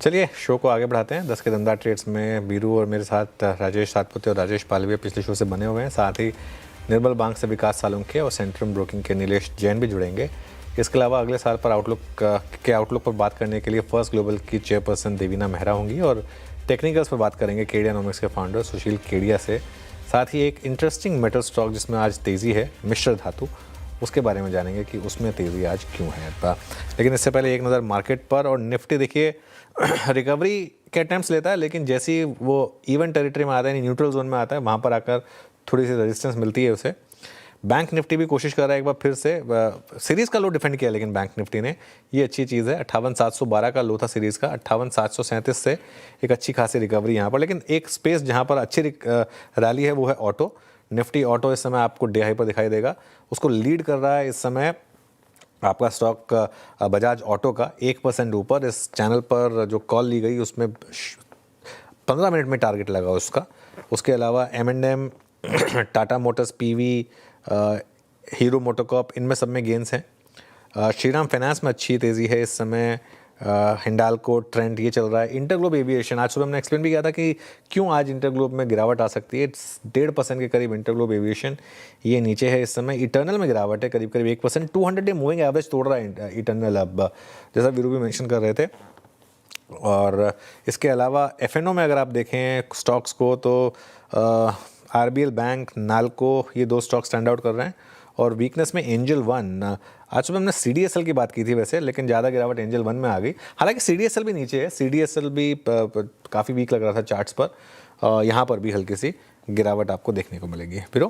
चलिए शो को आगे बढ़ाते हैं। 10 के धंधा ट्रेड्स में बीरू और मेरे साथ राजेश सातपुते और राजेश पालवे पिछले शो से बने हुए हैं। साथ ही निर्मल बैंक से विकास सालुंखे और सेंट्रम ब्रोकिंग के नीलेश जैन भी जुड़ेंगे। इसके अलावा अगले साल पर आउटलुक पर बात करने के लिए फर्स्ट ग्लोबल की चेयरपर्सन देवीना मेहरा होंगी और टेक्निकल्स पर बात करेंगे केडियानॉमिक्स के फाउंडर सुशील केडिया से। साथ ही एक इंटरेस्टिंग मेटल स्टॉक जिसमें आज तेज़ी है, मिश्र धातु, उसके बारे में जानेंगे कि उसमें तेज़ी आज क्यों है। लेकिन इससे पहले एक नज़र मार्केट पर। और निफ्टी देखिए रिकवरी के अटेम्प्ट्स लेता है, लेकिन जैसे ही वो इवन टेरिटरी में आता है, न्यूट्रल जोन में आता है, वहाँ पर आकर थोड़ी सी रेजिस्टेंस मिलती है उसे। बैंक निफ्टी भी कोशिश कर रहा है एक बार फिर से, सीरीज़ का लो डिफेंड किया लेकिन बैंक निफ्टी ने, ये अच्छी चीज़ है। 58,712 का लो था सीरीज़ का, 58,737 से एक अच्छी खासी रिकवरी यहाँ पर। लेकिन एक स्पेस जहाँ पर अच्छी रैली है वो है ऑटो। निफ्टी ऑटो इस समय आपको डे हाई पर दिखाई देगा, उसको लीड कर रहा है इस समय आपका स्टॉक बजाज ऑटो का 1% ऊपर। इस चैनल पर जो कॉल ली गई उसमें 15 मिनट में टारगेट लगा उसका। उसके अलावा M&M, Tata Motors, PV, hero MotoCorp, इनमें सब में गेंस हैं। श्रीराम फाइनेंस में अच्छी तेज़ी है इस समय। हिंडाल्को, ट्रेंड, ये चल रहा है। इंटरग्लोब एविएशन, आज सुबह हमने एक्सप्लेन भी किया था कि क्यों आज इंटरग्लोब में गिरावट आ सकती है। 1.5% के करीब इंटरग्लोब एविएशन ये नीचे है इस समय। इटर्नल में गिरावट है करीब करीब 1%। 200 डे मूविंग एवरेज तोड़ रहा है इटर्नल, अब जैसा वीरू भी मेंशन कर रहे थे। और इसके अलावा FNO में अगर आप देखें स्टॉक्स को तो RBL बैंक, नाल्को, ये दो स्टॉक स्टैंड आउट कर रहे हैं। और वीकनेस में एंजल वन, आज सुबह हमने CDSL की बात की थी वैसे, लेकिन ज़्यादा गिरावट एंजल वन में आ गई। हालांकि CDSL भी नीचे है, CDSL भी काफ़ी वीक लग रहा था चार्ट्स पर। यहाँ पर भी हल्की सी गिरावट आपको देखने को मिलेगी। फिर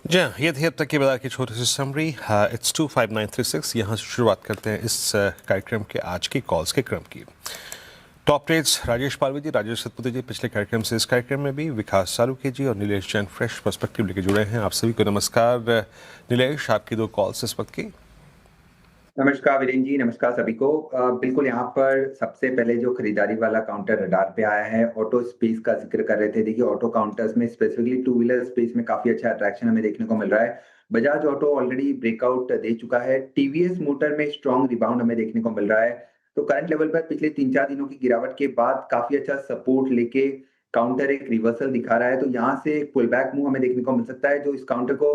जी हाँ, ये थी अब तक की बाजार की छोटी सी समरी। इट्स 25936। यहाँ से शुरुआत करते हैं इस कार्यक्रम के आज की कॉल्स के क्रम की। टॉप ट्रेड्स राजेश पालवे जी, राजेश सतपुते जी पिछले कार्यक्रम से इस कार्यक्रम में भी, विकास सालुंखे जी और नीलेश जैन फ्रेश पर्सपेक्टिव लेके जुड़े हैं। आप सभी को नमस्कार। नीलेश, आपकी दो कॉल्स इस वक्त की। नमस्कार वीरेंद्र जी, नमस्कार सभी को। बिल्कुल यहाँ पर सबसे पहले जो खरीदारी वाला काउंटर रडार पे आया है, ऑटो स्पेस का जिक्र कर रहे थे। देखिए ऑटो काउंटर्स में स्पेसिफिकली टू व्हीलर स्पेस में काफी अच्छा अट्रैक्शन हमें देखने को मिल रहा है। बजाज ऑटो ऑलरेडी ब्रेकआउट दे चुका है। TVS मोटर में स्ट्रॉन्ग रिबाउंड हमें देखने को मिल रहा है। तो करंट लेवल पर पिछले 3-4 दिनों की गिरावट के बाद काफी अच्छा सपोर्ट लेके काउंटर एक रिवर्सल दिखा रहा है। तो यहाँ से एक पुल बैक मूव हमें देखने को मिल सकता है, जो इस काउंटर को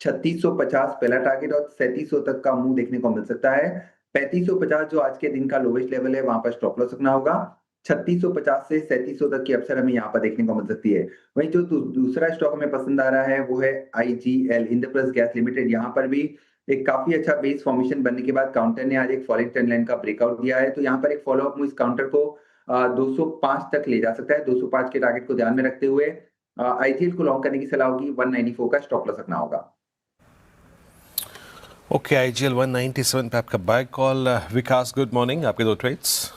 3650 पहला टारगेट और 3700 तक का मूव देखने को मिल सकता है। 3550 जो आज के दिन का लोवेस्ट लेवल है, वहां पर स्टॉप लॉस रखना होगा। 3650 से 3700 तक की अवसर हमें यहाँ पर देखने को मिल सकती है। वहीं जो दूसरा स्टॉक हमें पसंद आ रहा है वो है IGL, इंद्रप्रस्थ गैस लिमिटेड। यहाँ पर भी एक काफी अच्छा बेस फॉर्मेशन बनने के बाद काउंटर ने आज एक फॉलिंग ट्रेंड लाइन का ब्रेकआउट दिया है। तो यहाँ पर एक फॉलोअप मूव इस काउंटर को 205 तक ले जा सकता है। 205 के टारगेट को ध्यान में रखते हुए IGL को लॉन्ग करने की सलाह होगी। 194 का स्टॉप लॉस रखना होगा। ओके, IGL 197 पे आपका बाय कॉल। विकास, गुड मॉर्निंग, आपके दो trades.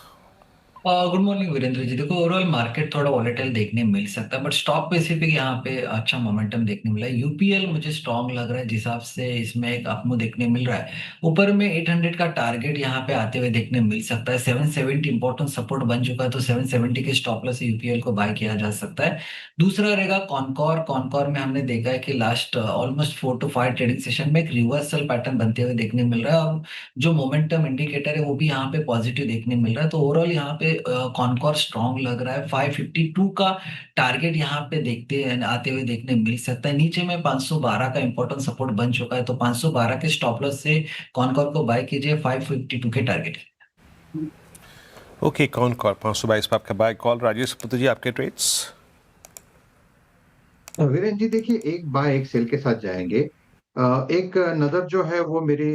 Good morning Virendra ji. देखो ओवरऑल मार्केट थोड़ा वॉलेटाइल देखने मिल सकता है, बट स्टॉक स्पेसिफिक यहाँ पे अच्छा मोमेंटम देखने मिला है। UPL मुझे स्ट्रॉन्ग लग रहा है, जिस हिसाब से इसमें एक अपमूव देखने मिल रहा है। ऊपर में 800 का टारगेट यहाँ पे आते हुए देखने मिल सकता है। 770 इंपॉर्टेंट सपोर्ट बन चुका है, तो 770 के स्टॉप लॉस से UPL को बाय किया जा सकता है। दूसरा रहेगा कॉनकॉर। कॉनकॉर में हमने देखा है कि last almost 4 to 5 trading session में एक रिवर्सल पैटर्न बनते हुए देखने मिल रहा है, और जो मोमेंटम इंडिकेटर है वो भी यहाँ पे पॉजिटिव देखने मिल रहा है। तो ओवरऑल यहाँ पे कॉनकॉर स्ट्रॉन्ग लग रहा है। 552 का टारगेट यहाँ पे देखते आते हुए देखने मिल सकता है। नीचे में 512 का इंपॉर्टेंट सपोर्ट बन चुका है, तो 512 के स्टॉप लॉस से कॉनकॉर को बाय कीजिए। 552 के टारगेट। ओके, कॉनकॉर 522 पे आपका बाय कॉल। राजेश सतपुते जी, आपके ट्रेड्स। वीरेंद्र जी देखिए, एक बाय एक सेल के साथ जाएंगे। एक नजर जो है वो मेरी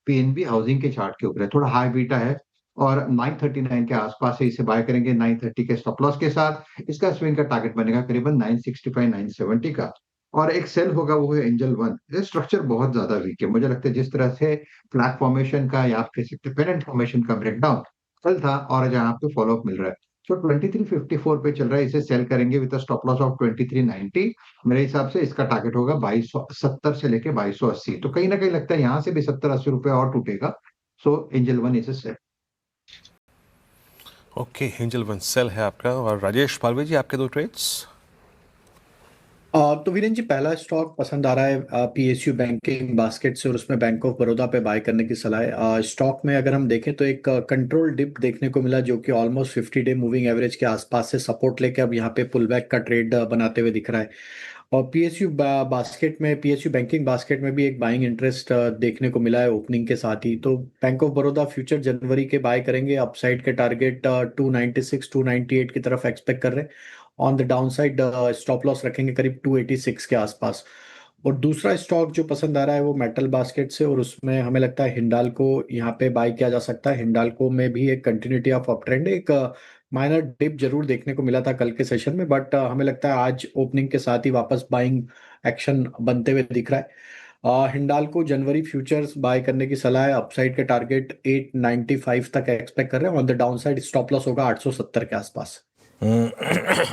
PNB हाउसिंग के चार्ट के ऊपर है। थोड़ा हाई बीटा है और 939 के आसपास है, इसे बाय करेंगे 930 के स्टॉप लॉस के साथ। इसका स्विंग का टारगेट बनेगा करीबन 965 970 का। और एक सेल होगा वो है एंजल वन। ये स्ट्रक्चर बहुत ज्यादा वीक है, मुझे लगता है जिस तरह से फ्लैट फॉर्मेशन का या फिर पेनेंट फॉर्मेशन का ब्रेकडाउन कल था और जहां पे फॉलोअप मिल रहा है, तो 2354 पे चल रहा है, इसे सेल करेंगे विद स्टॉप लॉस ऑफ 2390। मेरे हिसाब से इसका टारगेट होगा 2270 से लेके 2280। तो कहीं ना कहीं लगता है यहाँ से भी 70-80 रुपए और टूटेगा। So Angel One is sell. Okay, Angel One sell है आपका। और राजेश पालवे जी, आपके दो ट्रेड्स। तो वीरेन जी, पहला स्टॉक पसंद आ रहा है पीएसयू बैंकिंग बास्केट से, और उसमें बैंक ऑफ बड़ौदा पे बाय करने की सलाह है। स्टॉक में अगर हम देखें तो एक कंट्रोल डिप देखने को मिला, जो कि ऑलमोस्ट 50 डे मूविंग एवरेज के आसपास से सपोर्ट लेके अब यहाँ पे पुल बैक का ट्रेड बनाते हुए दिख रहा है। और पीएसयू बास्केट में, पीएसयू बैंकिंग बास्केट में भी एक बाइंग इंटरेस्ट देखने को मिला है ओपनिंग के साथ ही। तो बैंक ऑफ बड़ौदा फ्यूचर जनवरी के बाय करेंगे, अपसाइड के टारगेट 296 298 की तरफ एक्सपेक्ट कर रहे हैं। On the down side stop loss रखेंगे करीब 286 के आसपास। और दूसरा स्टॉक जो पसंद आ रहा है वो मेटल बास्केट से, और उसमें हमें लगता है हिंडाल्को यहाँ पे बाय किया जा सकता है। हिंडाल्को में भी एक कंटिन्यूटी ऑफ अप ट्रेंड है। एक माइनर डिप जरूर देखने को मिला था कल के सेशन में, बट हमें लगता है आज ओपनिंग के साथ ही वापस बाइंग एक्शन बनते हुए दिख रहा है। हिंडाल्को जनवरी फ्यूचर्स बाय करने की सलाह है, अपसाइड के टारगेट 895 तक एक्सपेक्ट कर रहे हैं। On the down side stop loss होगा 870 के आसपास।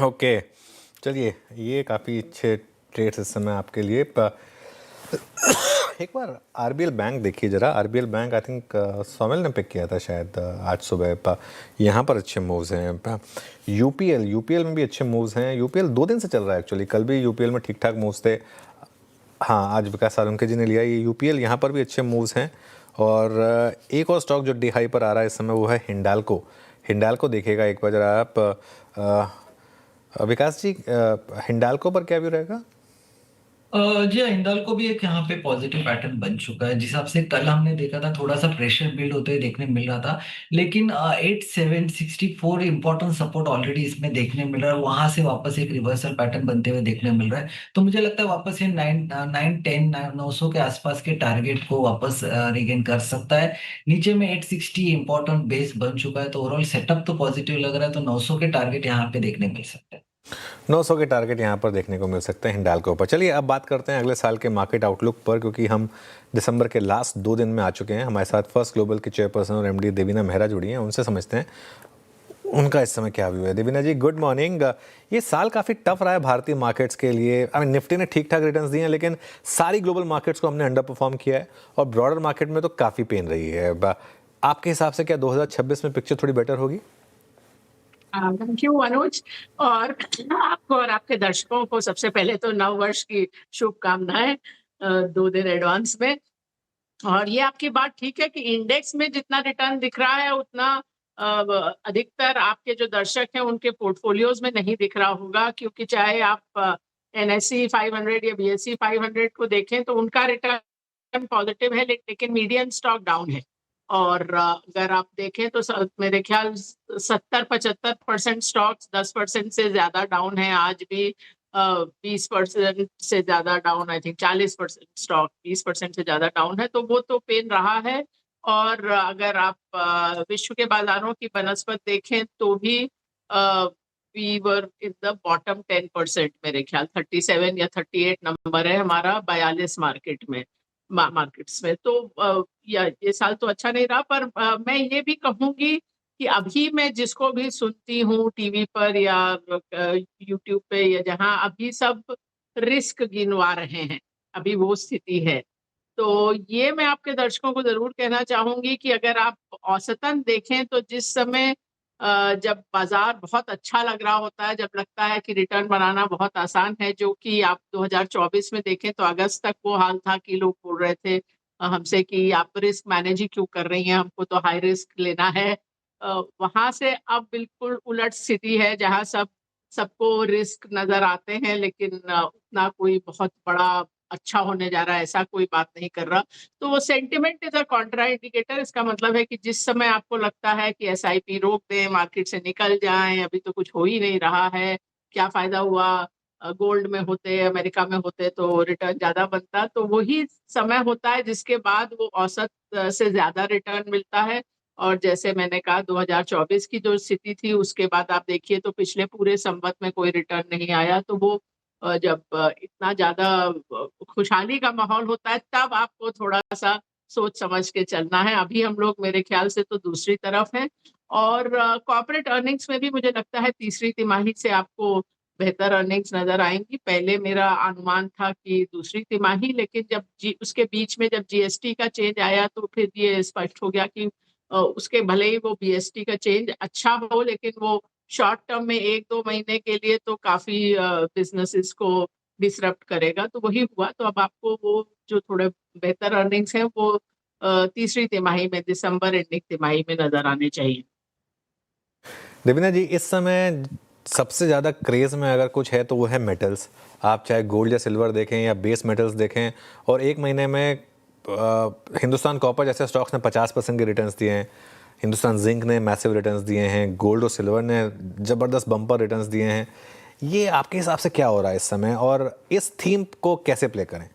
ओके, चलिए, ये काफ़ी अच्छे ट्रेड्स इस समय आपके लिए। एक बार आरबीएल बैंक देखिए जरा। RBL bank I think Somil ने पिक किया था शायद आज सुबह। यहाँ पर अच्छे मूव्स हैं। यूपीएल में भी अच्छे मूव्स हैं। यूपीएल 2 दिन से चल रहा है एक्चुअली, कल भी यूपीएल में ठीक ठाक मूव्स थे। हाँ, आज विकास सालुंके जी ने लिया ये यूपीएल, यहाँ पर भी अच्छे मूव्स हैं। और एक और स्टॉक जो डी हाई पर आ रहा है इस समय वो है हिंडाल्को। हिंडाल्को देखिएगा एक बार जरा आप। विकास जी, हिंडाल्को पर क्या व्यू रहेगा? जी हाँ, हिंडाल्को भी एक यहाँ पे पॉजिटिव पैटर्न बन चुका है। जिस हिसाब से कल हमने देखा था थोड़ा सा प्रेशर बिल्ड होते हुए देखने मिल रहा था, लेकिन 8764 इंपॉर्टेंट सपोर्ट ऑलरेडी इसमें देखने मिल रहा है। वहां से वापस एक रिवर्सल पैटर्न बनते हुए देखने मिल रहा है। तो मुझे लगता है वापस ये 910 900 के आसपास के टारगेट को वापस रिगेन कर सकता है। नीचे में 860 इंपॉर्टेंट बेस बन चुका है, तो ओवरऑल सेटअप तो पॉजिटिव लग रहा है। तो 900 के टारगेट यहाँ पे देखने मिल सकते हैं। 900 के टारगेट यहाँ पर देखने को मिल सकते हैं हिंडाल्को पर। चलिए अब बात करते हैं अगले साल के मार्केट आउटलुक पर, क्योंकि हम दिसंबर के लास्ट 2 दिन में आ चुके हैं। हमारे साथ फर्स्ट ग्लोबल की चेयरपर्सन और एमडी देवीना मेहरा जुड़ी हैं। उनसे समझते हैं उनका इस समय क्या व्यू है। देवीना जी, गुड मॉर्निंग। ये साल काफ़ी टफ रहा है भारतीय मार्केट्स के लिए। आई मीन, निफ्टी ने ठीक ठाक रिटर्न्स दिए हैं, लेकिन सारी ग्लोबल मार्केट्स को हमने अंडर परफॉर्म किया है, और ब्रॉडर मार्केट में तो काफ़ी पेन रही है। आपके हिसाब से क्या 2026 में पिक्चर थोड़ी बेटर होगी? थैंक यू अनुज, और आपको और आपके दर्शकों को सबसे पहले तो नव वर्ष की शुभकामनाएं 2 दिन एडवांस में। और ये आपकी बात ठीक है कि इंडेक्स में जितना रिटर्न दिख रहा है उतना अधिकतर आपके जो दर्शक हैं उनके पोर्टफोलियोज में नहीं दिख रहा होगा, क्योंकि चाहे आप एनएसई 500 या बीएसई 500 को देखें तो उनका रिटर्न पॉजिटिव है, लेकिन मीडियन स्टॉक डाउन है। और अगर आप देखें तो मेरे ख्याल 70-75% स्टॉक्स 10% से ज्यादा डाउन है आज भी। 20% से ज्यादा डाउन, आई थिंक 40% स्टॉक 20% से ज्यादा डाउन है, तो वो तो पेन रहा है। और अगर आप विश्व के बाजारों की बनस्पत देखें तो भी we were in the bottom 10%। मेरे ख्याल 37 या 38 नंबर है हमारा 42 मार्केट्स में। तो ये साल तो अच्छा नहीं रहा, पर मैं ये भी कहूंगी कि अभी मैं जिसको भी सुनती हूँ टीवी पर या यूट्यूब पे या जहाँ, अभी सब रिस्क गिनवा रहे हैं, अभी वो स्थिति है। तो ये मैं आपके दर्शकों को जरूर कहना चाहूंगी कि अगर आप औसतन देखें तो जिस समय जब बाजार बहुत अच्छा लग रहा होता है, जब लगता है कि रिटर्न बनाना बहुत आसान है, जो कि आप 2024 में देखें तो अगस्त तक वो हाल था कि लोग बोल रहे थे हमसे कि आप रिस्क मैनेज ही क्यों कर रही हैं, हमको तो हाई रिस्क लेना है। वहां से अब बिल्कुल उलट स्थिति है, जहां सबको रिस्क नजर आते हैं, लेकिन उतना कोई बहुत बड़ा अच्छा होने जा रहा है ऐसा कोई बात नहीं कर रहा। तो वो sentiment is a Contra indicator. इसका मतलब है कि जिस समय आपको लगता है कि एसआईपी रोक दें, मार्केट से निकल जाएं, अभी तो कुछ हो ही नहीं रहा है, क्या फायदा हुआ, गोल्ड में होते, अमेरिका में होते तो रिटर्न ज्यादा बनता, तो वही समय होता है जिसके बाद वो औसत से ज्यादा रिटर्न मिलता है। और जैसे मैंने कहा 2024 की जो स्थिति थी उसके बाद आप देखिए तो पिछले पूरे संवत में कोई रिटर्न नहीं आया। तो वो जब इतना ज्यादा खुशहाली का माहौल होता है तब आपको थोड़ा सा सोच समझ के चलना है। अभी हम लोग मेरे ख्याल से तो दूसरी तरफ हैं। और कॉर्पोरेट अर्निंग्स में भी मुझे लगता है तीसरी तिमाही से आपको बेहतर अर्निंग्स नजर आएंगी। पहले मेरा अनुमान था कि दूसरी तिमाही, लेकिन जब उसके बीच में जब जीएसटी का चेंज आया तो फिर ये स्पष्ट हो गया कि उसके भले ही वो बीएसटी का चेंज अच्छा हो, लेकिन वो शॉर्ट टर्म में 1-2 महीने के लिए तो काफी बिजनेसेस को डिसरप्ट करेगा, तो वही हुआ। तो अब आपको वो जो थोड़े बेहतर अर्निंग्स हैं वो तीसरी तिमाही में, दिसंबर एंडिंग तिमाही में नजर आने चाहिए। देवीना जी, इस समय सबसे ज़्यादा क्रेज़ में अगर कुछ है तो वो है मेटल्स। आप चाहे गोल्ड या सिल्वर देखें या बेस मेटल्स देखें, और एक महीने में हिंदुस्तान कॉपर जैसे स्टॉक्स ने 50% के रिटर्न्स दिए हैं, हिंदुस्तान जिंक ने मैसिव रिटर्न्स दिए हैं, गोल्ड और सिल्वर ने ज़बरदस्त बम्पर रिटर्न्स दिए हैं। ये आपके हिसाब से क्या हो रहा है इस समय, और इस थीम को कैसे प्ले करें?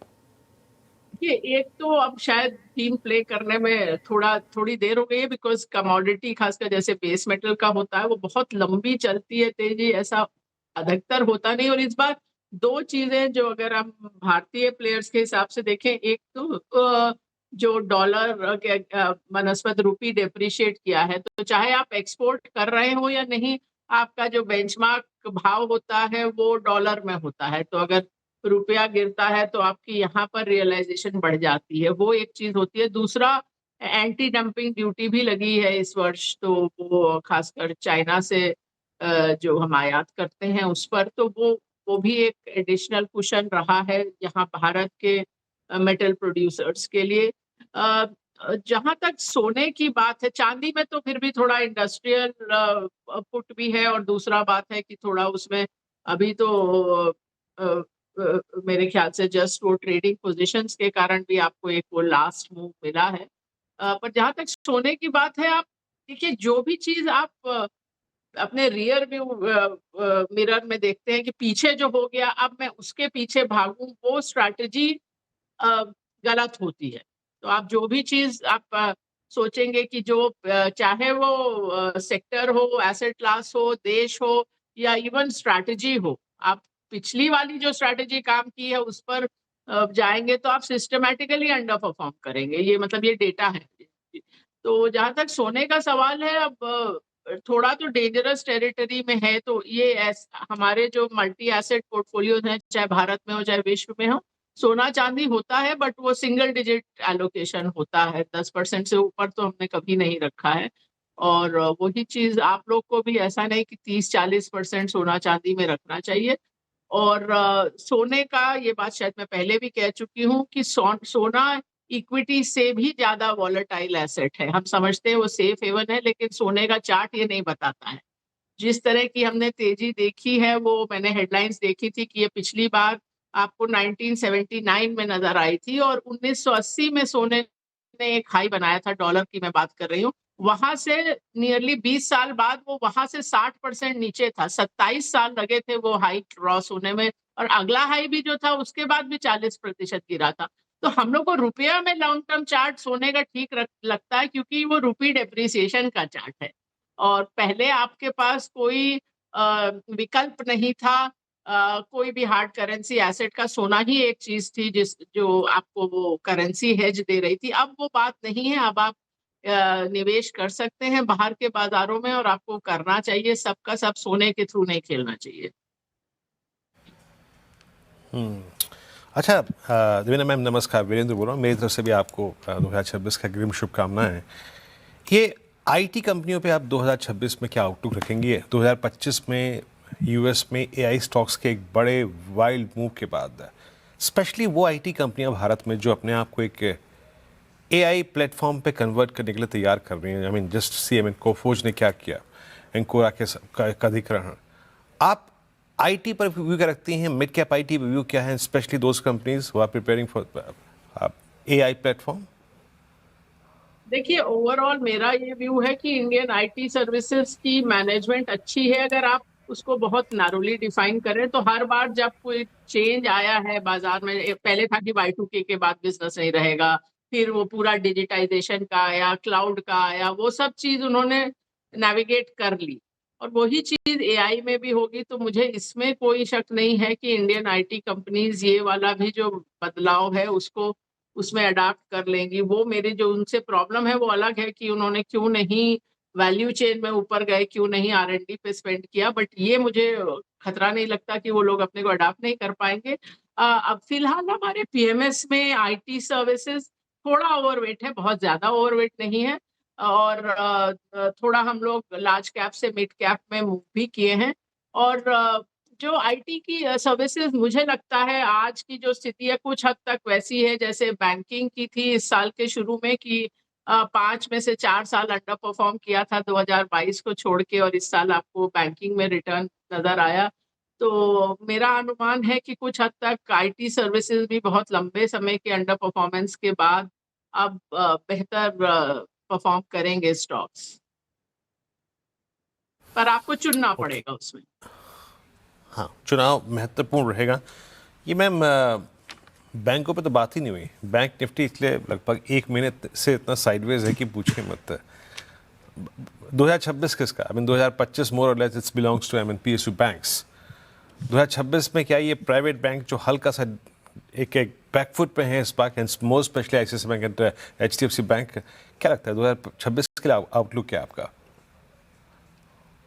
ये एक तो अब शायद टीम प्ले करने में थोड़ी देर हो गई है, बिकॉज कमोडिटी खासकर जैसे बेस मेटल का होता है वो बहुत लंबी चलती है तेजी, ऐसा अधिकतर होता नहीं। और इस बार दो चीजें जो अगर हम भारतीय प्लेयर्स के हिसाब से देखें, एक तो जो डॉलर मनस्पत रूपी डेप्रिशिएट किया है, तो चाहे आप एक्सपोर्ट कर रहे हो या नहीं, आपका जो बेंचमार्क भाव होता है वो डॉलर में होता है। तो अगर रुपया गिरता है तो आपकी यहाँ पर रियलाइजेशन बढ़ जाती है, वो एक चीज होती है। दूसरा, एंटी डंपिंग ड्यूटी भी लगी है इस वर्ष, तो वो खासकर चाइना से जो हम आयात करते हैं उस पर, तो वो भी एक एडिशनल कुशन रहा है यहाँ भारत के मेटल प्रोड्यूसर्स के लिए। जहां तक सोने की बात है, चांदी में तो फिर भी थोड़ा इंडस्ट्रियल पुट भी है, और दूसरा बात है कि थोड़ा उसमें अभी तो मेरे ख्याल से जस्ट वो ट्रेडिंग पोजीशंस के कारण भी आपको एक वो लास्ट मूव मिला है। पर जहां तक सोने की बात है, आप देखिए जो भी चीज आप अपने रियर व्यू मिरर में देखते हैं कि पीछे जो हो गया अब मैं उसके पीछे भागूं, वो स्ट्रैटेजी गलत होती है। तो आप जो भी चीज आप सोचेंगे कि जो चाहे वो सेक्टर हो, एसेट क्लास हो, देश हो, या इवन स्ट्रैटेजी हो, आप पिछली वाली जो स्ट्रैटेजी काम की है उस पर जाएंगे तो आप सिस्टमैटिकली अंडर परफॉर्म करेंगे। ये मतलब ये डेटा है। तो जहां तक सोने का सवाल है, अब थोड़ा तो डेंजरस टेरिटरी में है। तो ये हमारे जो मल्टी एसेट पोर्टफोलियो हैं, चाहे भारत में हो चाहे विश्व में हो, सोना चांदी होता है, बट वो सिंगल डिजिट एलोकेशन होता है, 10% से ऊपर तो हमने कभी नहीं रखा है। और वही चीज आप लोग को भी ऐसा नहीं कि 30-40% सोना चांदी में रखना चाहिए। और सोने का ये बात शायद मैं पहले भी कह चुकी हूँ कि सोना इक्विटी से भी ज्यादा वॉलेटाइल एसेट है। हम समझते हैं वो सेफ हेवन है, लेकिन सोने का चार्ट ये नहीं बताता है। जिस तरह की हमने तेजी देखी है, वो मैंने हेडलाइंस देखी थी कि ये पिछली बार आपको 1979 में नजर आई थी, और 1980 में सोने ने एक हाई बनाया था, डॉलर की मैं बात कर रही हूँ। वहां से नियरली 20 साल बाद वो वहां से 60% नीचे था, 27 साल लगे थे वो हाई क्रॉस होने में, और अगला हाई भी जो था उसके बाद भी 40% गिरा था। तो हम लोग को रुपया में लॉन्ग टर्म चार्ट सोने का ठीक लगता है, क्योंकि वो रुपी डेप्रिसिएशन का चार्ट है, और पहले आपके पास कोई विकल्प नहीं था। कोई भी हार्ड करेंसी एसेट का सोना ही एक चीज थी जो आपको वो करेंसी हेज दे रही थी। अब वो बात नहीं है। अब आप निवेश कर सकते हैं बाहर के बाजारों में, और आपको करना चाहिए। सबका सब सोने के थ्रू नहीं खेलना चाहिए। अच्छा, देवीना मैम नमस्कार, वीरेंद्र बोल रहा हूँ। मेरी तरफ से भी आपको 2026 का अग्रिम शुभकामनाएं। ये आईटी कंपनियों पे आप 2026 में क्या आउटलुक रखेंगे? 2025 में यूएस में एआई स्टॉक्स के एक बड़े वाइल्ड मूव के बाद, स्पेशली वो आईटी कंपनियां भारत में जो अपने आप को एक एआई प्लेटफॉर्म पे कन्वर्ट करने के लिए तैयार कर रही हैं। आई मीन जस्ट सीएमएन कोफोज ने क्या किया, एंकोरा का अधिग्रहण। आप आईटी पर व्यू क्या रखती हैं? मिड कैप आईटी पर व्यू क्या है, specially those companies who are preparing for AI platform? देखिए, ओवरऑल मेरा ये व्यू है कि इंडियन आईटी सर्विसेज की मैनेजमेंट अच्छी है। अगर आप उसको बहुत नारोली डिफाइन करें, तो हर बार जब कोई चेंज आया है बाजार में, पहले था कि Y2K के बाद बिजनेस नहीं रहेगा, फिर वो पूरा डिजिटाइजेशन का आया, क्लाउड का आया, वो सब चीज उन्होंने नेविगेट कर ली, और वही चीज एआई में भी होगी। तो मुझे इसमें कोई शक नहीं है कि इंडियन आईटी कंपनीज ये वाला भी जो बदलाव है उसको उसमें अडाप्ट कर लेंगी। वो मेरी जो उनसे प्रॉब्लम है वो अलग है कि उन्होंने क्यों नहीं वैल्यू चेन में ऊपर गए, क्यों नहीं R&D पे स्पेंड किया। बट ये मुझे खतरा नहीं लगता कि वो लोग अपने को अडाप्ट नहीं कर पाएंगे। अब फिलहाल हमारे पीएमएस में आईटी सर्विसेज थोड़ा ओवरवेट है, बहुत ज्यादा ओवरवेट नहीं है। और थोड़ा हम लोग लार्ज कैप से मिड कैप में मूव भी किए हैं। और जो आईटी की सर्विसेज मुझे लगता है आज की जो स्थिति है कुछ हद तक वैसी है जैसे बैंकिंग की थी इस साल के शुरू में कि 5 में से 4 साल अंडर परफॉर्म किया था 2022 को छोड़ के और इस साल आपको बैंकिंग में रिटर्न नज़र आया। तो मेरा अनुमान है कि कुछ हद तक आईटी सर्विसेज भी बहुत लंबे समय के अंडर परफॉर्मेंस के बाद अब बेहतर परफॉर्म करेंगे स्टॉक्स। पर आपको चुनना पड़ेगा उसमें। हाँ, चुनाव महत्वपूर्ण रहेगा। ये मैम बैंकों पे तो बात ही नहीं हुई। बैंक निफ्टी इसलिए लगभग 1 महीने से इतना साइडवेज है कि पूछे मत। 2026 किसका? आई मीन 2025 मोर और less it's belongs to PSU banks. 2026 में क्या ये प्राइवेट बैंक जो हल्का सा एक बैकफुट पे हैं इस बार, more specially ICICI bank and HDFC bank, क्या लगता है 2026 के लिए आउटलुक क्या है आपका?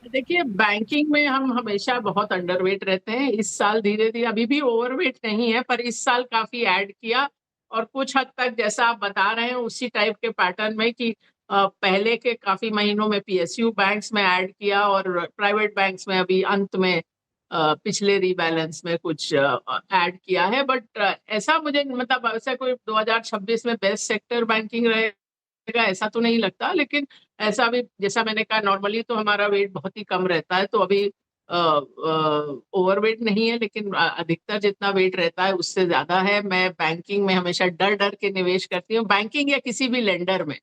देखिए बैंकिंग में हम हमेशा बहुत अंडरवेट रहते हैं। इस साल धीरे धीरे अभी भी ओवरवेट नहीं है पर इस साल काफी ऐड किया और कुछ हद तक जैसा आप बता रहे हैं उसी टाइप के पैटर्न में कि पहले के काफी महीनों में PSU बैंक्स में ऐड किया और प्राइवेट बैंक्स में अभी अंत में पिछले रीबैलेंस में कुछ ऐड किया है। बट ऐसा मुझे मतलब ऐसा कोई 2026 में बेस्ट सेक्टर बैंकिंग रहेगा ऐसा तो नहीं लगता, लेकिन ऐसा भी जैसा मैंने कहा नॉर्मली तो हमारा वेट बहुत ही कम रहता है तो अभी ओवरवेट नहीं है, लेकिन अधिकतर जितना वेट रहता है उससे ज्यादा है। मैं बैंकिंग में हमेशा डर डर के निवेश करती हूँ, बैंकिंग या किसी भी लेंडर में,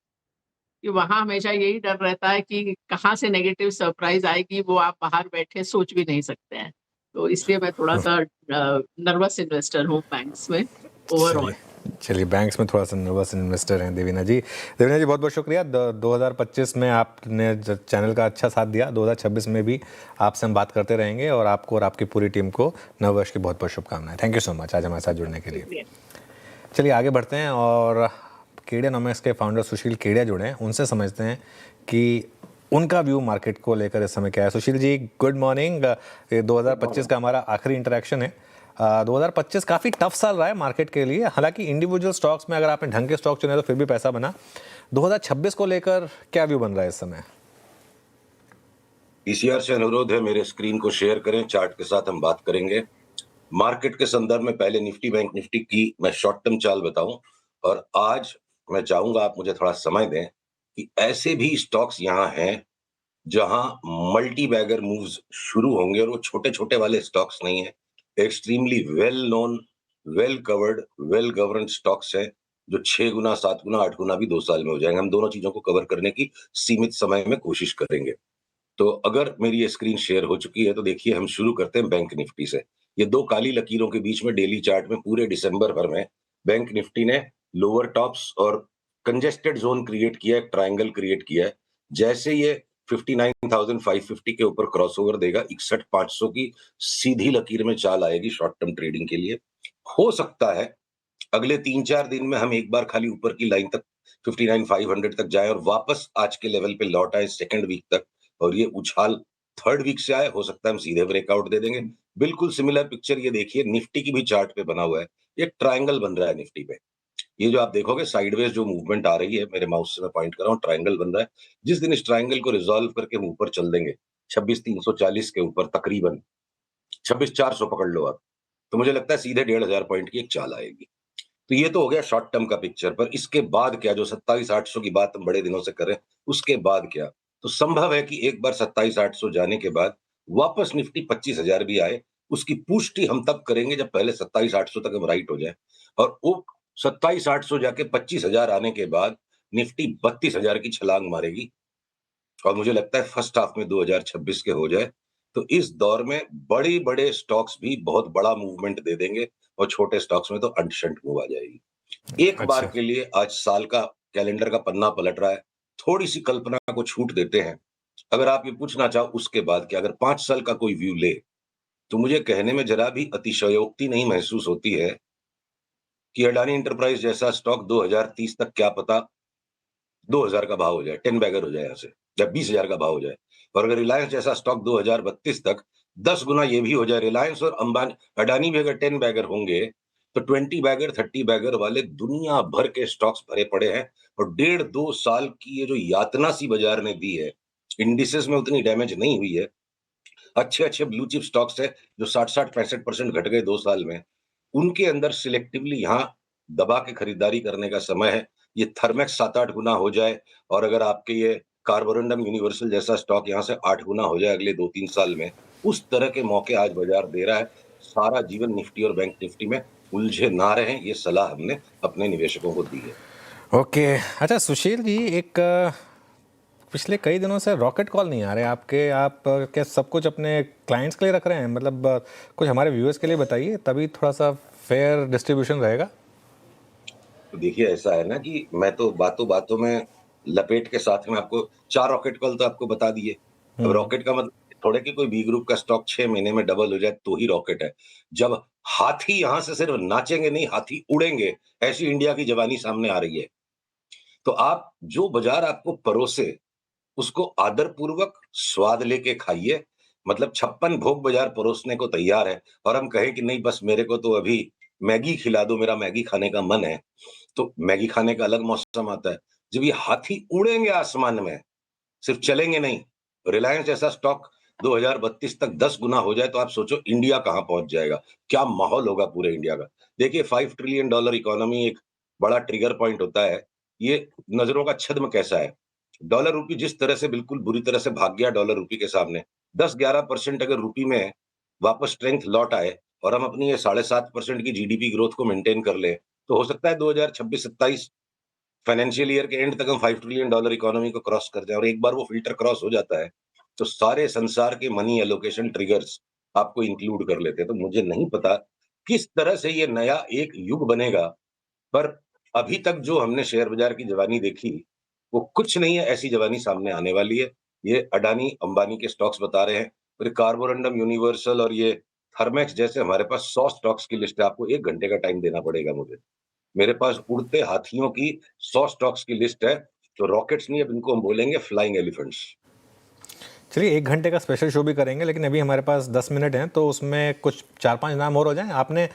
कि वहां हमेशा यही डर रहता है कि कहाँ से नेगेटिव सरप्राइज आएगी वो आप बाहर बैठे सोच भी नहीं सकते हैं। तो इसलिए मैं थोड़ा सा नर्वस इन्वेस्टर हूँ बैंक्स में ओवरऑल। चलिए बैंक्स में थोड़ा सा नर्वस इन्वेस्टर हैं देवीना जी। देवीना जी बहुत बहुत शुक्रिया। 2025 में आपने चैनल का अच्छा साथ दिया, 2026 में भी आपसे हम बात करते रहेंगे और आपको और आपकी पूरी टीम को नववर्ष की बहुत बहुत शुभकामनाएं। थैंक यू सो मच आज हमारे साथ जुड़ने के लिए। चलिए आगे बढ़ते हैं और केडियानॉमिक्स के फाउंडर सुशील केडिया जुड़े हैं, उनसे समझते हैं कि उनका व्यू मार्केट को लेकर इस समय क्या है। Sushil ji good morning. 2025 का हमारा आखिरी इंटरेक्शन है। 2025 काफ़ी टफ साल रहा है मार्केट के लिए, हालांकि इंडिविजुअल स्टॉक्स में अगर आपने ढंग के स्टॉक चुने तो फिर भी पैसा बना। 2026 को लेकर क्या व्यू बन रहा है इस समय? पीसीआर से अनुरोध है मेरे स्क्रीन को शेयर करें, चार्ट के साथ हम बात करेंगे। मार्केट के संदर्भ में पहले निफ्टी बैंक निफ्टी की मैं शॉर्ट टर्म चाल बताऊं और आज मैं चाहूंगा आप मुझे थोड़ा समय दें कि ऐसे भी स्टॉक्स यहां हैं जहां मल्टी बैगर मूव्स शुरू होंगे और वो छोटे छोटे वाले स्टॉक्स नहीं है, extremely well known, well covered, well govern stocks हैं जो 6 गुना 7 गुना 8 गुना भी 2 साल में हो जाएंगे। हम दोनों चीजों को कवर करने की सीमित समय में कोशिश करेंगे। तो अगर मेरी ये स्क्रीन शेयर हो चुकी है तो देखिए हम शुरू करते हैं बैंक निफ्टी से। ये 2 काली लकीरों के बीच में डेली चार्ट में पूरे दिसंबर भर में बैंक निफ्टी ने लोअर टॉप्स और कंजेस्टेड जोन क्रिएट किया है, ट्रायंगल क्रिएट किया है। जैसे ये 59,550 के ऊपर क्रॉसओवर देगा, 61,500 की सीधी लकीर में चाल आएगी शॉर्ट टर्म ट्रेडिंग के लिए। हो सकता है अगले 3-4 दिन में हम एक बार खाली ऊपर की लाइन तक 59,500 तक जाए और वापस आज के लेवल पे लौट आए सेकंड वीक तक, और ये उछाल थर्ड वीक से आए, हो सकता है हम सीधे ब्रेकआउट दे देंगे। बिल्कुल सिमिलर पिक्चर ये देखिए निफ्टी की भी चार्ट पे बना हुआ है, एक ट्रायंगल बन रहा है निफ्टी पे। ये जो आप देखोगे साइडवेज जो मूवमेंट आ रही है, मेरे माउस से मैं पॉइंट कर रहा हूँ, ट्रायंगल बन रहा है। जिस दिन इस ट्रायंगल को रिजॉल्व करके हम ऊपर चल देंगे 26,340 के ऊपर, तकरीबन 26,400 पकड़ लो आप, तो मुझे लगता है सीधे 1,500 पॉइंट की एक चाल आएगी। तो ये तो हो गया शॉर्ट टर्म का पिक्चर। पर इसके बाद क्या, जो 27,800 की बात हम बड़े दिनों से कर रहे हैं, उसके बाद क्या? तो संभव है कि एक बार 27,800 जाने के बाद वापस निफ्टी 25,000 भी आए। उसकी पुष्टि हम तब करेंगे जब पहले 27,800 तक हम राइट हो जाए, और वो 27,800 जाके 25,000 आने के बाद निफ्टी 32,000 की छलांग मारेगी, और मुझे लगता है फर्स्ट हाफ में 2026 के हो जाए। तो इस दौर में बड़े बड़े स्टॉक्स भी बहुत बड़ा मूवमेंट दे देंगे और छोटे स्टॉक्स में तो अंशंट मूव आ जाएगी। एक बार के लिए आज साल का कैलेंडर का पन्ना पलट रहा है, थोड़ी सी कल्पना को छूट देते हैं। अगर आप ये पूछना चाहो उसके बाद क्या, अगर 5 साल का कोई व्यू ले, तो मुझे कहने में जरा भी अतिशयोक्ति नहीं महसूस होती है कि अडानी इंटरप्राइज जैसा स्टॉक 2030 तक क्या पता 2,000 का भाव हो जाए, 10 बैगर हो जाए यहाँ से, या 20,000 का भाव हो जाए। और अगर रिलायंस जैसा स्टॉक 2032 तक 10 गुना ये भी हो जाए, रिलायंस और अंबानी अडानी भी अगर 10 बैगर होंगे, तो 20 बैगर 30 बैगर वाले दुनिया भर के स्टॉक्स भरे पड़े हैं। और 1.5-2 साल की ये जो यातना सी बाजार ने दी है, इंडिसेस में उतनी डैमेज नहीं हुई है, अच्छे अच्छे ब्लू चिप स्टॉक्स है जो 60-65% घट गए 2 साल में, उनके अंदर सिलेक्टिवली यहाँ दबा के खरीदारी करने का समय है। ये थर्मेक्स 7-8 गुना हो जाए और अगर आपके ये कार्बोरंडम यूनिवर्सल जैसा स्टॉक यहाँ से 8 गुना हो जाए अगले 2-3 साल में, उस तरह के मौके आज बाजार दे रहा है। सारा जीवन निफ्टी और बैंक निफ्टी में उलझे ना रहें, ये सलाह हमने अपने निवेशकों को दी है। ओके, अच्छा सुशील जी, एक पिछले कई दिनों से रॉकेट कॉल नहीं आ रहे आपके, आप क्या सब कुछ अपने क्लाइंट्स के लिए रख रहे हैं? मतलब कुछ हमारे व्यूअर्स के लिए बताइए, तभी थोड़ा सा फेयर डिस्ट्रीब्यूशन रहेगा। तो देखिए ऐसा है ना कि मैं तो बातों बातों में लपेट के साथ में आपको 4 रॉकेट कॉल तो आपको बता दिए। अब रॉकेट का मतलब थोड़े कि कोई बी ग्रुप का स्टॉक 6 महीने में डबल हो जाए तो ही रॉकेट है। जब हाथी यहाँ से सिर्फ नाचेंगे नहीं, हाथी उड़ेंगे, ऐसी इंडिया की जवानी सामने आ रही है। तो आप जो बाजार आपको परोसे, उसको आदरपूर्वक स्वाद लेके खाइए। मतलब 56 भोग बाजार परोसने को तैयार है और हम कहें कि नहीं बस मेरे को तो अभी मैगी खिला दो, मेरा मैगी खाने का मन है, तो मैगी खाने का अलग मौसम आता है। जब ये हाथी उड़ेंगे आसमान में, सिर्फ चलेंगे नहीं, रिलायंस जैसा स्टॉक 2032 तक 10 गुना हो जाए तो आप सोचो इंडिया कहाँ पहुंच जाएगा, क्या माहौल होगा पूरे इंडिया का। देखिए $5 ट्रिलियन इकोनॉमी एक बड़ा ट्रिगर पॉइंट होता है। ये नजरों का छद्म कैसा है, डॉलर रुपी जिस तरह से बिल्कुल बुरी तरह से भाग गया डॉलर रुपी के सामने, 10-11% अगर रुपी में वापस स्ट्रेंथ लौट आए और हम अपनी ये 7.5% की जीडीपी ग्रोथ को मेंटेन कर ले, तो हो सकता है 2026-27 फाइनेंशियल ईयर के एंड तक हम $5 ट्रिलियन इकोनॉमी को क्रॉस कर जाए। और एक बार वो फिल्टर क्रॉस हो जाता है तो सारे संसार के मनी एलोकेशन ट्रिगर्स आपको इंक्लूड कर लेते हैं। तो मुझे नहीं पता किस तरह से ये नया एक युग बनेगा, पर अभी तक जो हमने शेयर बाजार की जवानी देखी, वो कुछ नहीं है, ऐसी जवानी सामने आने वाली है। ये अडानी अंबानी के स्टॉक्स बता रहे हैं, फिर कार्बोरंडम यूनिवर्सल और ये थर्मेक्स जैसे हमारे पास 100 स्टॉक्स की लिस्ट है। आपको 1 घंटे का टाइम देना पड़ेगा मुझे। मेरे पास उड़ते हाथियों की 100 स्टॉक्स की लिस्ट है, तो रॉकेट्स नहीं, अब इनको हम बोलेंगे फ्लाइंग एलिफेंट्स। चलिए 1 घंटे का स्पेशल शो भी करेंगे, लेकिन अभी हमारे पास 10 मिनट हैं, तो उसमें कुछ 4-5 नाम और हो जाएं। आपने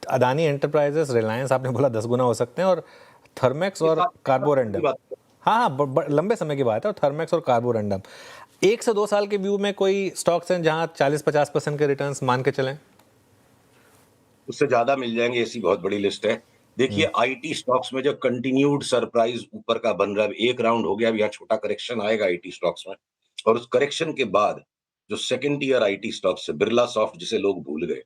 अदानी एंटरप्राइजेस, रिलायंस आपने बोला 10 गुना हो सकते हैं, और थर्मेक्स और कार्बोरंडम, हाँ हाँ लंबे समय की बात है, और थर्मेक्स और कार्बोरंडम 1 से 2 साल के व्यू में कोई स्टॉक्स हैं जहां 40-50% के रिटर्न्स मान के चलें? उससे ज्यादा मिल जाएंगे, ऐसी बहुत बड़ी लिस्ट है। देखिए आईटी स्टॉक्स में जो कंटिन्यूड सरप्राइज ऊपर का बन रहा है, एक राउंड हो गया, अब यहाँ छोटा करेक्शन आएगा आईटी स्टॉक्स में, और उस करेक्शन के बाद जो सेकंड ईयर आईटी स्टॉक्स है, बिरला सॉफ्ट जिसे लोग भूल गए,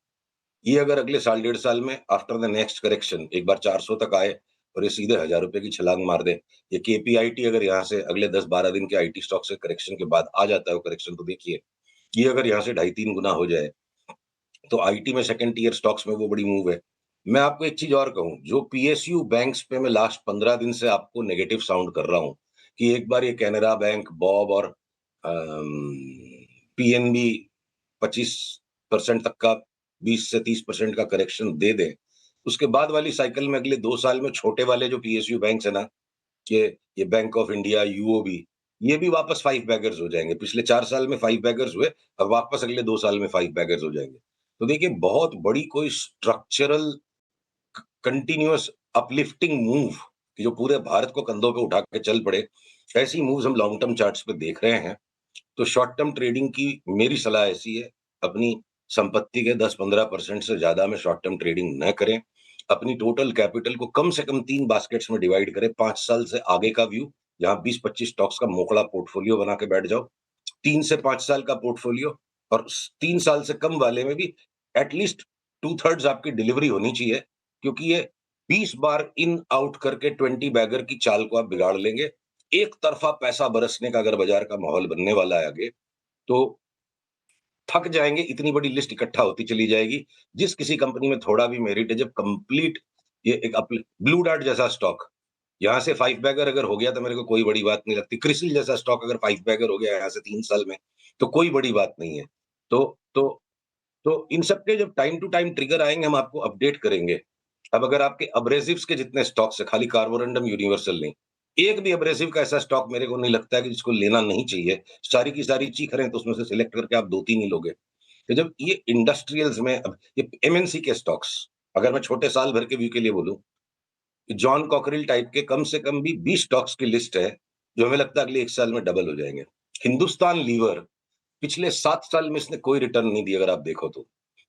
ये अगर अगले साल 1.5 साल में आफ्टर द नेक्स्ट करेक्शन एक बार 400 तक आए और ये सीधे 1000 रुपए की छलांग मार दे, ये केपीआईटी अगर यहाँ से अगले 10-12 दिन के आईटी स्टॉक से करेक्शन के बाद आ जाता है वो करेक्शन, तो देखिए ये अगर यहाँ से 2.5-3 गुना हो जाए, तो आईटी में सेकंड ईयर स्टॉक्स में वो बड़ी मूव है। मैं आपको एक चीज और कहूं, जो पीएसयू बैंक्स पे मैं लास्ट 15 दिन से आपको नेगेटिव साउंड कर रहा हूं कि एक बार ये कैनरा बैंक, बॉब और पीएनबी 25% तक का, 20 से 30% का करेक्शन दे दें, उसके बाद वाली साइकिल में अगले 2 साल में छोटे वाले जो पीएसयू बैंक्स है ना, ये बैंक ऑफ इंडिया, यूओबी, ये भी वापस 5 बैगर्स हो जाएंगे। पिछले 4 साल में 5 बैगर्स हुए, अब वापस अगले 2 साल में 5 बैगर्स हो जाएंगे। तो देखिए बहुत बड़ी कोई स्ट्रक्चरल कंटिन्यूअस अपलिफ्टिंग मूव कि जो पूरे भारत को कंधों पे उठा के चल पड़े, ऐसी मूव्स हम लॉन्ग टर्म चार्ट्स पे देख रहे हैं। तो शॉर्ट टर्म ट्रेडिंग की मेरी सलाह ऐसी है, अपनी संपत्ति के 10-15% से ज्यादा में शॉर्ट टर्म ट्रेडिंग न करें। अपनी टोटल कैपिटल को कम से कम 3 बास्केट्स में डिवाइड करें। 5 साल से आगे का व्यू, जहां 20-25 स्टॉक्स का मोकड़ा पोर्टफोलियो बना के बैठ जाओ। 3 से 5 साल का पोर्टफोलियो, और 3 साल से कम वाले में भी एटलीस्ट 2/3 आपकी डिलीवरी होनी चाहिए, क्योंकि ये 20 बार इन आउट करके 20 बैगर की चाल को आप बिगाड़ लेंगे। एक तरफा पैसा बरसने का अगर बाजार का माहौल बनने वाला है आगे, तो थक जाएंगे, इतनी बड़ी लिस्ट इकट्ठा होती चली जाएगी। जिस किसी कंपनी में थोड़ा भी मेरिट है, जब कंप्लीट ये एक ब्लू डार्ट जैसा स्टॉक यहाँ से 5 बैगर अगर हो गया तो मेरे को कोई बड़ी बात नहीं लगती। क्रिसिल जैसा स्टॉक अगर 5 बैगर हो गया यहाँ से 3 साल में, तो कोई बड़ी बात नहीं है। तो इन सब के जब टाइम टू टाइम ट्रिगर आएंगे, हम आपको अपडेट करेंगे। अब अगर आपके अब्रेसिव्स के जितने स्टॉक्स है, खाली कार्बोरंडम यूनिवर्सल नहीं, एक भी अब्रेसिव का ऐसा स्टॉक मेरे को नहीं लगता है कि जिसको लेना नहीं चाहिए। सारी की सारी चीख रहे हैं तो उसमें से सिलेक्ट करके आप 2-3 ही लोगे। तो जब ये इंडस्ट्रियल्स में, अब ये एमएनसी के स्टॉक्स, अगर मैं छोटे साल भर के व्यू के लिए बोलूं, जॉन कॉकरिल टाइप के कम से कम भी 20 स्टॉक्स की लिस्ट है जो हमें लगता है अगले 1 साल में डबल हो जाएंगे। हिंदुस्तान लीवर पिछले 7 साल में इसने कोई रिटर्न नहीं दिया अगर आप देखो तो।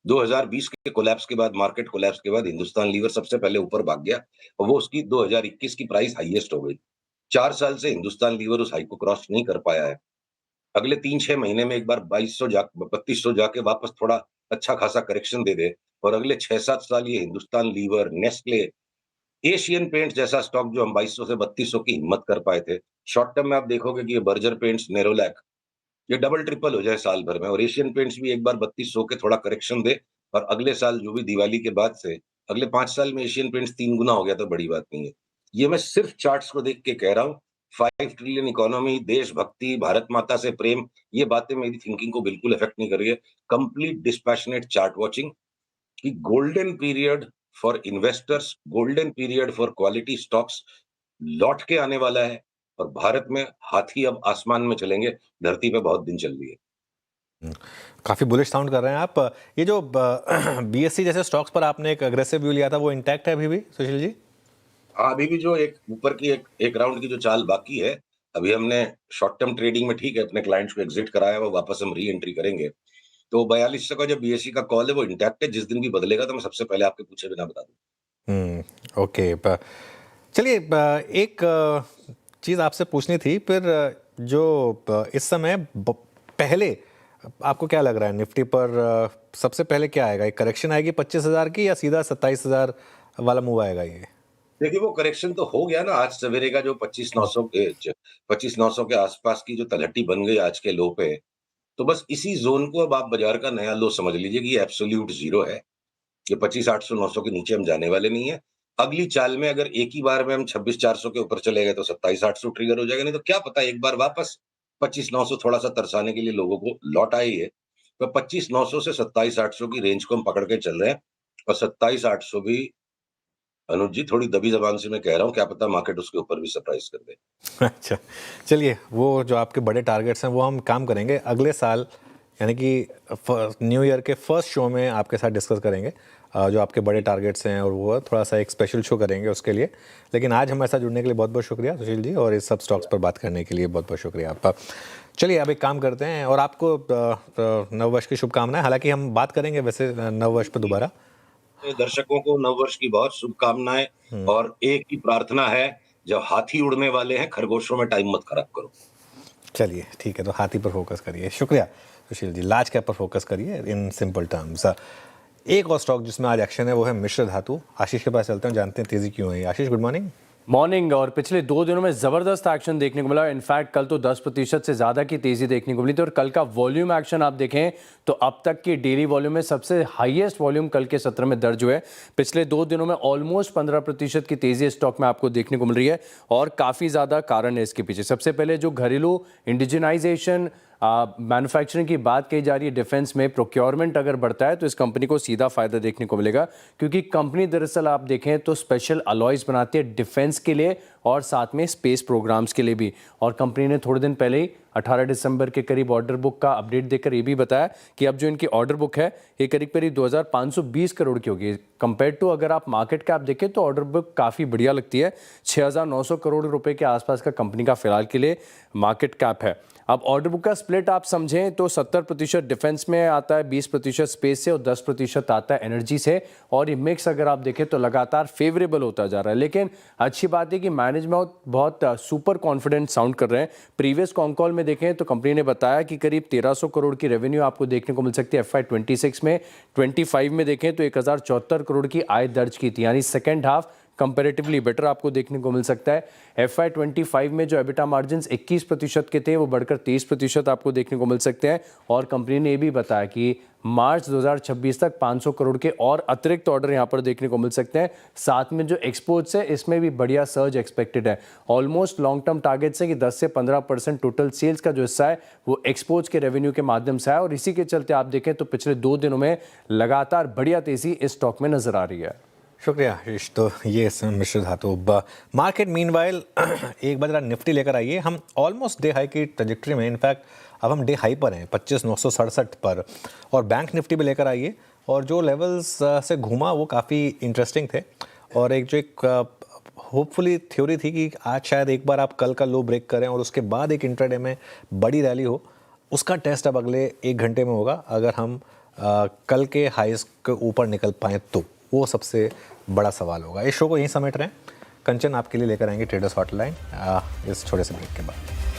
2020 के कोलैप्स के बाद, मार्केट कोलैप्स के बाद हिंदुस्तान लीवर सबसे पहले ऊपर भाग गया और वो उसकी 2021 की प्राइस हाईएस्ट हो गई। 4 साल से हिंदुस्तान लीवर उस हाई को क्रॉस नहीं कर पाया है। अगले 3-6 महीने में एक बार 3200 जाके वापस थोड़ा अच्छा खासा करेक्शन दे दे और अगले 6-7 साल ये Hindustan Lever, Nestle, Asian Paints जैसा स्टॉक जो हम 2200 से 3200 की हिम्मत कर पाए थे, शॉर्ट टर्म में आप देखोगे कि ये बर्जर पेंट्स, नेरोलैक ये डबल ट्रिपल हो जाए साल भर में और एशियन पेंट्स भी एक बार 3200 के थोड़ा करेक्शन दे और अगले साल जो भी दिवाली के बाद से अगले 5 साल में एशियन पेंट्स 3 गुना हो गया तो बड़ी बात नहीं है। ये मैं सिर्फ चार्ट्स को देख के कह रहा हूँ। 5 ट्रिलियन इकोनॉमी, देशभक्ति, भारत माता से प्रेम, ये बातें मेरी थिंकिंग को बिल्कुल अफेक्ट नहीं कर रही है। कंप्लीट डिस्पैशनेट चार्ट वॉचिंग कि golden period for investors, golden period for quality stocks लौट के आने वाला है और भारत में हाथी अब आसमान में चलेंगे, धरती पे बहुत दिन चल रही है। काफ़ी बुलिश साउंड कर रहे हैं आप। ये जो बीएससी जैसे स्टॉक्स पर आपने एक अग्रेसिव व्यू लिया था वो इंटैक्ट है अभी भी सुशील जी? हाँ, अभी भी जो एक ऊपर की एक राउंड की जो चाल बाकी है, अभी हमने शॉर्ट टर्म ट्रेडिंग में ठीक है अपने क्लाइंट्स को एग्जिट कराया, वो वापस हम री एंट्री करेंगे। तो 4200 का जो बीएससी का कॉल है वो इंटैक्ट है, जिस दिन भी बदलेगा तो मैं सबसे पहले आपके पूछे बिना बता दूं। ओके। चलिए, एक चीज़ आपसे पूछनी थी फिर, जो इस समय पहले आपको क्या लग रहा है निफ्टी पर सबसे पहले क्या आएगा? एक करेक्शन आएगी 25,000 की या सीधा 27,000 वाला मूव आएगा ये? देखिए वो करेक्शन तो हो गया ना, आज सवेरे का जो 25,900 के आसपास की जो तलहटी बन गई आज के लो पे, तो बस इसी जोन को अब आप बाजार का नया लो समझ लीजिए कि ये एब्सोल्यूट जीरो है। ये 25,800-900 के नीचे हम जाने वाले नहीं है। अगली चाल में अगर एक ही बार में हम 26,400 के ऊपर चले गए तो 27,800 ट्रिगर हो जाएगा, नहीं तो क्या पता एक बार वापस 25,900 थोड़ा सा तरसाने के लिए लोगों को लौट आई है। तो 25,900 से 27,800 की रेंज को हम पकड़ के चल रहे हैं और 27,800 भी अनुज जी थोड़ी दबी जबान से मैं कह रहा हूँ, क्या पता मार्केट उसके ऊपर भी सरप्राइज कर दे। अच्छा, चलिए वो जो आपके बड़े टारगेट्स हैं वो हम काम करेंगे अगले साल, यानी कि न्यू ईयर के फर्स्ट शो में आपके साथ डिस्कस करेंगे जो आपके बड़े टारगेट्स हैं, और वो थोड़ा सा एक स्पेशल शो करेंगे उसके लिए। लेकिन आज हमारे साथ जुड़ने के लिए बहुत बहुत शुक्रिया सुशील जी, और इस सब स्टॉक्स पर बात करने के लिए बहुत बहुत शुक्रिया आपका। चलिए अब एक काम करते हैं, और आपको नववर्ष की शुभकामनाएं। हालांकि हम बात करेंगे वैसे नववर्ष पर दोबारा। दर्शकों को नववर्ष की बहुत शुभकामनाएं और एक ही प्रार्थना है, जब हाथी उड़ने वाले हैं खरगोशों में टाइम मत खराब करो। चलिए ठीक है, तो हाथी पर फोकस करिए। शुक्रिया सुशील जी। लार्ज कैप पर फोकस करिए इन सिंपल टर्म्स। एक और स्टॉक जिसमें आज एक्शन है वो है मिश्र धातु। आशीष के पास चलते हैं, जानते हैं तेजी क्यों है। आशीष, गुड मॉर्निंग। मॉर्निंग। और पिछले 2 दिनों में ज़बरदस्त एक्शन देखने को मिला। इनफैक्ट कल तो 10% से ज़्यादा की तेज़ी देखने को मिली थी, और कल का वॉल्यूम एक्शन आप देखें तो अब तक की डेली वॉल्यूम में सबसे हाईएस्ट वॉल्यूम कल के सत्र में दर्ज हुए। पिछले 2 दिनों में ऑलमोस्ट 15% की तेज़ी स्टॉक में आपको देखने को मिल रही है, और काफ़ी ज़्यादा कारण है इसके पीछे। सबसे पहले जो घरेलू इंडिजिनाइजेशन, मैन्युफैक्चरिंग की बात कही जा रही है, डिफेंस में प्रोक्योरमेंट अगर बढ़ता है तो इस कंपनी को सीधा फायदा देखने को मिलेगा, क्योंकि कंपनी दरअसल आप देखें तो स्पेशल अलॉयज बनाती है डिफेंस के लिए और साथ में स्पेस प्रोग्राम्स के लिए भी। और कंपनी ने थोड़े दिन पहले ही 18 दिसंबर के करीब ऑर्डर बुक का अपडेट देकर ये भी बताया कि अब जो इनकी ऑर्डर बुक है ये करीब 2,520 करोड़ की होगी। कंपेयर टू अगर आप मार्केट कैप देखें तो ऑर्डर बुक काफ़ी बढ़िया लगती है। 6,900 करोड़ रुपए के आसपास का कंपनी का फिलहाल के लिए मार्केट कैप है। अब ऑर्डर बुक का स्प्लिट आप समझें तो 70% डिफेंस में आता है, 20% स्पेस से और 10% आता है एनर्जी से, और ये मिक्स अगर आप देखें तो लगातार फेवरेबल होता जा रहा है। लेकिन अच्छी बात है कि मैनेजमेंट बहुत सुपर कॉन्फिडेंट साउंड कर रहे हैं। प्रीवियस कॉन कॉल में देखें तो कंपनी ने बताया कि करीब 1,300 करोड़ की रेवेन्यू आपको देखने को मिल सकती है FY26 में। 25 में देखें तो 1,074 करोड़ की आय दर्ज की थी, यानी सेकेंड हाफ कंपैरेटिवली बेटर आपको देखने को मिल सकता है। FY25 में जो एबिटा मार्जिन्स 21% के थे वो बढ़कर 23% आपको देखने को मिल सकते हैं। और कंपनी ने ये भी बताया कि मार्च 2026 तक 500 करोड़ के और अतिरिक्त ऑर्डर यहाँ पर देखने को मिल सकते हैं। साथ में जो एक्सपोर्ट्स है इसमें भी बढ़िया सर्ज एक्सपेक्टेड है। ऑलमोस्ट लॉन्ग टर्म टारगेट्स है कि 10 से 15% टोटल सेल्स का जो हिस्सा है वो एक्सपोर्ट्स के रेवेन्यू के माध्यम से है, और इसी के चलते आप देखें तो पिछले 2 दिनों में लगातार बढ़िया तेजी इस स्टॉक में नजर आ रही है। शुक्रिया आशीष। तो ये मिश्र धातु। मार्केट मीनवाइल एक बार जरा निफ्टी लेकर आइए। हम ऑलमोस्ट डे हाई की ट्रजेक्टरी में, इनफैक्ट अब हम डे हाई पर हैं 25,967 पर, और बैंक निफ्टी भी लेकर आइए। और जो लेवल्स से घूमा वो काफ़ी इंटरेस्टिंग थे, और एक जो एक होपफुली थ्योरी थी कि आज शायद एक बार आप कल का लो ब्रेक करें और उसके बाद एक इंट्राडे में बड़ी रैली हो। उसका टेस्ट अब अगले 1 घंटे में होगा। अगर हम कल के हाईज के ऊपर निकल पाएँ तो वो सबसे बड़ा सवाल होगा। इस शो को यहीं समेट रहे हैं। कंचन आपके लिए लेकर आएंगे ट्रेडर्स हॉटलाइन इस छोटे से ब्रेक के बाद।